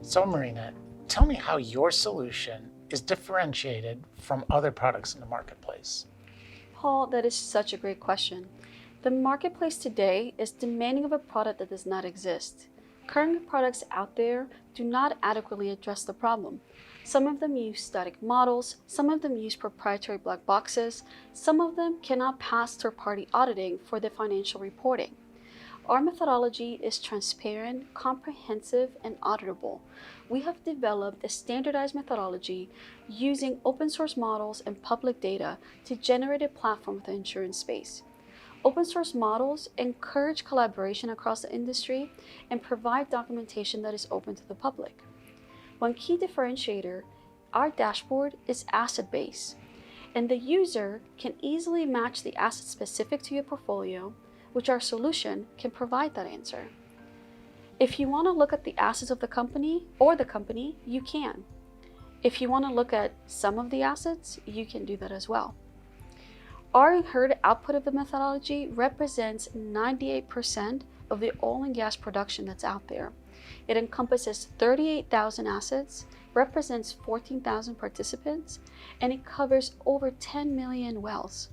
So Marina, tell me how your solution is differentiated from other products in the marketplace. Paul, that is such a great question. The marketplace today is demanding of a product that does not exist. Current products out there do not adequately address the problem. Some of them use static models, some of them use proprietary black boxes, some of them cannot pass third-party auditing for the financial reporting. Our methodology is transparent, comprehensive, and auditable. We have developed a standardized methodology using open source models and public data to generate a platform for the insurance space. Open source models encourage collaboration across the industry and provide documentation that is open to the public. One key differentiator, our dashboard is asset-based, and the user can easily match the asset specific to your portfolio, which our solution can provide that answer. If you want to look at the assets of the company, you can. If you want to look at some of the assets, you can do that as well. Our inherited output of the methodology represents 98% of the oil and gas production that's out there. It encompasses 38,000 assets, represents 14,000 participants, and it covers over 10 million wells.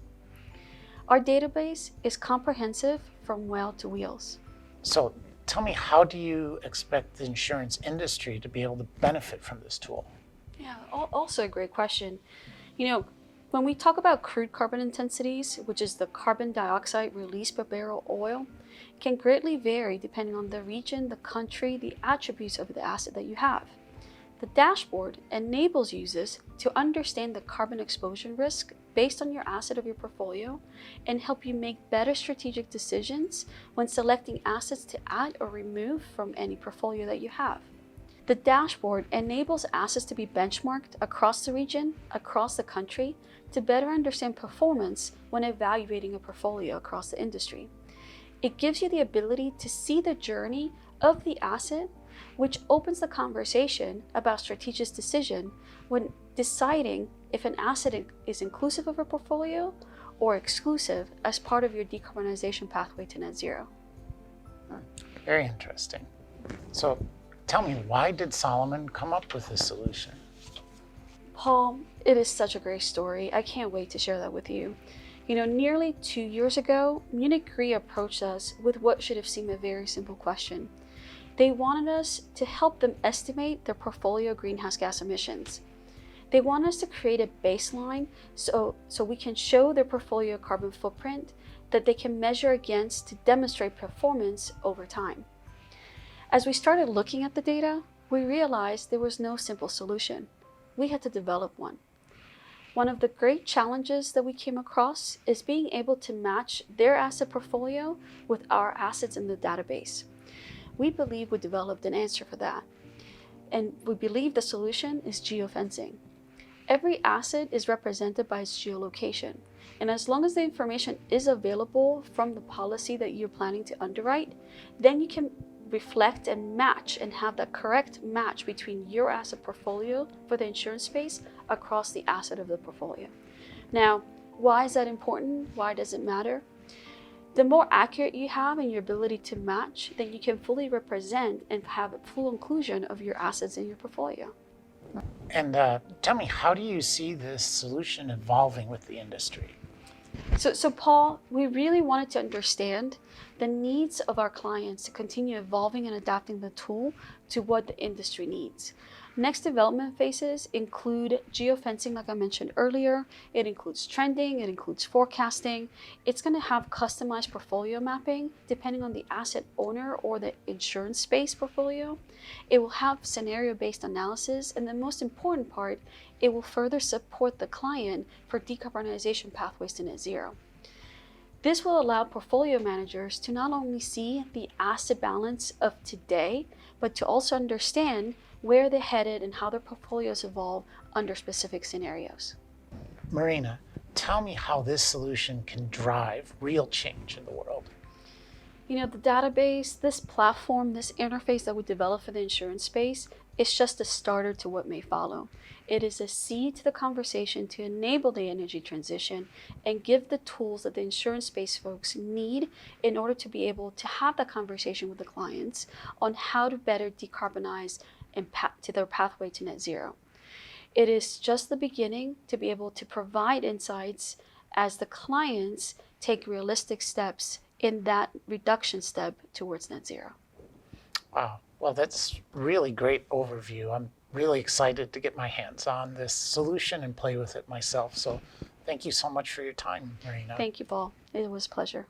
Our database is comprehensive from well to wheels. So tell me, how do you expect the insurance industry to be able to benefit from this tool? Yeah, also a great question. When we talk about crude carbon intensities, which is the carbon dioxide released per barrel oil, can greatly vary depending on the region, the country, the attributes of the asset that you have. The dashboard enables users to understand the carbon exposure risk based on your asset of your portfolio and help you make better strategic decisions when selecting assets to add or remove from any portfolio that you have. The dashboard enables assets to be benchmarked across the region, across the country, to better understand performance when evaluating a portfolio across the industry. It gives you the ability to see the journey of the asset, which opens the conversation about strategic decision when deciding if an asset is inclusive of a portfolio or exclusive as part of your decarbonization pathway to net zero. Very interesting. So tell me, why did Solomon come up with this solution? Paul, it is such a great story. I can't wait to share that with you. Nearly 2 years ago, Munich Re approached us with what should have seemed a very simple question. They wanted us to help them estimate their portfolio greenhouse gas emissions. They want us to create a baseline so we can show their portfolio carbon footprint that they can measure against to demonstrate performance over time. As we started looking at the data, we realized there was no simple solution. We had to develop one. One of the great challenges that we came across is being able to match their asset portfolio with our assets in the database. We believe we developed an answer for that. And we believe the solution is geofencing. Every asset is represented by its geolocation. And as long as the information is available from the policy that you're planning to underwrite, then you can reflect and match and have that correct match between your asset portfolio for the insurance space across the asset of the portfolio. Now, why is that important? Why does it matter? The more accurate you have in your ability to match, then you can fully represent and have a full inclusion of your assets in your portfolio. And tell me, how do you see this solution evolving with the industry? So Paul, we really wanted to understand the needs of our clients to continue evolving and adapting the tool to what the industry needs. Next development phases include geofencing, like I mentioned earlier. It includes trending, it includes forecasting. It's going to have customized portfolio mapping depending on the asset owner or the insurance space portfolio. It will have scenario-based analysis, and the most important part, it will further support the client for decarbonization pathways to net zero. This will allow portfolio managers to not only see the asset balance of today, but to also understand where they're headed and how their portfolios evolve under specific scenarios. Marina, tell me how this solution can drive real change in the world. The database, this platform, this interface that we developed for the insurance space is just a starter to what may follow. It is a seed to the conversation to enable the energy transition and give the tools that the insurance space folks need in order to be able to have that conversation with the clients on how to better decarbonize to their pathway to net zero. It is just the beginning to be able to provide insights as the clients take realistic steps in that reduction step towards net zero. Wow. Well, that's really great overview. I'm really excited to get my hands on this solution and play with it myself. So thank you so much for your time, Marina. Thank you, Paul. It was a pleasure.